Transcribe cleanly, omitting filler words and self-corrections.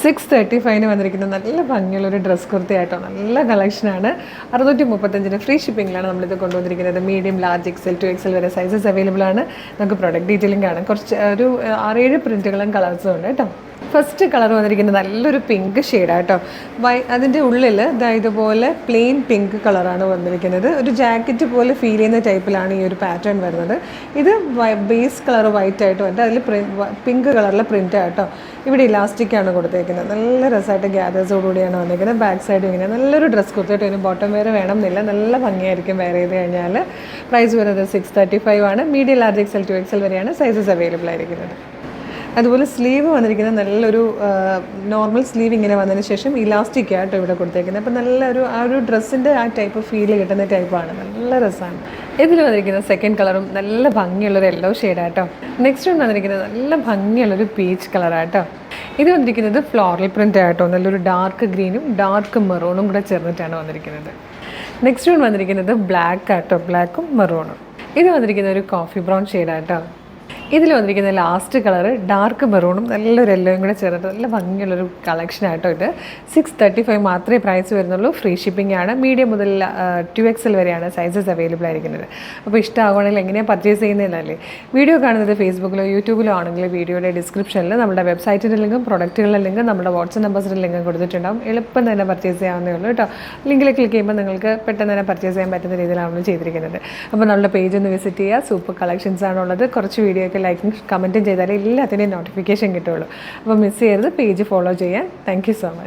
635 വന്നിരിക്കുന്ന നല്ല ഭംഗിയുള്ളൊരു ഡ്രസ് കുർത്തിയായിട്ടോ, നല്ല കളക്ഷനാണ്. 635 ഫ്രീ ഷിപ്പിങ്ങിലാണ് നമ്മളിത് കൊണ്ടുവന്നിരിക്കുന്നത്. മീഡിയം, ലാർജ്, എക്സൽ, 2XL വരെ സൈസസ് അവൈലബിൾ ആണ്. നമുക്ക് പ്രൊഡക്റ്റ് ഡീറ്റെയിലിംഗ് കാണാം. കുറച്ച് ഒരു 6-7 പ്രിൻറ്റുകളും കളേഴ്സും ഉണ്ട് കേട്ടോ. ഫസ്റ്റ് കളർ വന്നിരിക്കുന്നത് നല്ലൊരു പിങ്ക് ഷെയ്ഡാട്ടോ. അതിൻ്റെ ഉള്ളിൽ ഇതുപോലെ പ്ലെയിൻ പിങ്ക് കളറാണ് വന്നിരിക്കുന്നത്. ഒരു ജാക്കറ്റ് പോലെ ഫീൽ ചെയ്യുന്ന ടൈപ്പിലാണ് ഈ ഒരു പാറ്റേൺ വരുന്നത്. ഇത് ബേസ് കളർ വൈറ്റ് ആയിട്ട് വന്നിട്ട് അതിൽ പിങ്ക് കളറിലെ പ്രിൻ്റ് ആട്ടോ. ഇവിടെ ഇലാസ്റ്റിക്കാണ് കൊടുത്തേക്കുന്നത്. നല്ല രസമായിട്ട് ഗ്യാദേഴ്സോടുകൂടിയാണ് വന്നിരിക്കുന്നത്. ബാക്ക് സൈഡ് ഇങ്ങനെ നല്ലൊരു ഡ്രസ് കൊടുത്തിട്ട് ഇതിന് ബോട്ടം വെയർ വേണം എന്നില്ല, നല്ല ഭംഗിയായിരിക്കും വെയർ ചെയ്ത് കഴിഞ്ഞാൽ. പ്രൈസ് വരുന്നത് 635 ആണ്. മീഡിയം, ലാർജ്, എക്സൽ, 2XL വരെയാണ് സൈസസ് അവൈലബിൾ ആയിരിക്കുന്നത്. അതുപോലെ സ്ലീവ് വന്നിരിക്കുന്നത് നല്ലൊരു നോർമൽ സ്ലീവ് ഇങ്ങനെ വന്നതിന് ശേഷം ഇലാസ്റ്റിക് ആയിട്ടോ ഇവിടെ കൊടുത്തേക്കുന്നത്. അപ്പോൾ നല്ലൊരു ആ ഒരു ഡ്രസ്സിൻ്റെ ആ ടൈപ്പ് ഫീൽ കിട്ടുന്ന ടൈപ്പാണ്. നല്ല രസമാണ്. ഇതിൽ വന്നിരിക്കുന്ന സെക്കൻഡ് കളറും നല്ല ഭംഗിയുള്ളൊരു യെല്ലോ ഷെയ്ഡാട്ടോ. നെക്സ്റ്റ് വന്നിരിക്കുന്നത് നല്ല ഭംഗിയുള്ളൊരു പീച്ച് കളറാട്ടോ. ഇത് വന്നിരിക്കുന്നത് ഫ്ലോറൽ പ്രിൻ്റ് ആയിട്ടോ. നല്ലൊരു ഡാർക്ക് ഗ്രീനും ഡാർക്ക് മെറൂണും കൂടെ ചേർന്നിട്ടാണ് വന്നിരിക്കുന്നത്. നെക്സ്റ്റ് വന്നിരിക്കുന്നത് ബ്ലാക്ക് ആട്ടോ, ബ്ലാക്കും മെറൂണും. ഇത് വന്നിരിക്കുന്ന ഒരു കോഫി ബ്രൗൺ ഷെയ്ഡാട്ടോ. ഇതിൽ വന്നിരിക്കുന്ന ലാസ്റ്റ് കളർ ഡാർക്ക് മെറൂണും നല്ലൊരു യെല്ലോയും കൂടെ ചേർന്നിട്ട് നല്ല ഭംഗിയുള്ളൊരു കളക്ഷനായിട്ടോ. ഇത് 635 മാത്രമേ പ്രൈസ് വരുന്നുള്ളൂ. ഫ്രീ ഷിപ്പിംഗ് ആണ്. മീഡിയം മുതൽ 2XL വരെയാണ് സൈസസ് അവൈലബിൾ ആയിരിക്കുന്നത്. അപ്പോൾ ഇഷ്ടമാവുകയാണെങ്കിൽ എങ്ങനെയാണ് പർച്ചേസ് ചെയ്യുന്നതല്ലേ. വീഡിയോ കാണുന്നത് ഫേസ്ബുക്കിലോ യൂട്യൂബിലോ ആണെങ്കിൽ വീഡിയോയുടെ ഡിസ്ക്രിപ്ഷനിൽ നമ്മുടെ വെബ്സൈറ്റിൻ്റെ ലിങ്കും പ്രൊഡക്റ്റുകളുടെ ലിങ്കും നമ്മുടെ വാട്സ്ആപ്പ് നമ്പേഴ്സിൻ്റെ ലിങ്കും കൊടുത്തിട്ടുണ്ടാകും. എളുപ്പം തന്നെ പർച്ചേസ് ചെയ്യാവുന്നേ ഉള്ളൂ കേട്ടോ. ലിങ്കിൽ ക്ലിക്ക് ചെയ്യുമ്പോൾ നിങ്ങൾക്ക് പെട്ടെന്ന് തന്നെ പർച്ചേസ് ചെയ്യാൻ പറ്റുന്ന രീതിയിലാണ് ചെയ്തിരിക്കുന്നത്. അപ്പോൾ നമ്മുടെ പേജ് ഒന്ന് വിസിറ്റ് ചെയ്യുക. സൂപ്പർ കളക്ഷൻസ് ആണുള്ളത്. കുറച്ച് വീഡിയോ ലൈക്കും കമൻറ്റും ചെയ്താലേ എല്ലാത്തിൻ്റെയും നോട്ടിഫിക്കേഷൻ കിട്ടുള്ളൂ. അപ്പോൾ മിസ് ചെയ്യരുത്. പേജ് ഫോളോ ചെയ്യാൻ. Thank you so much.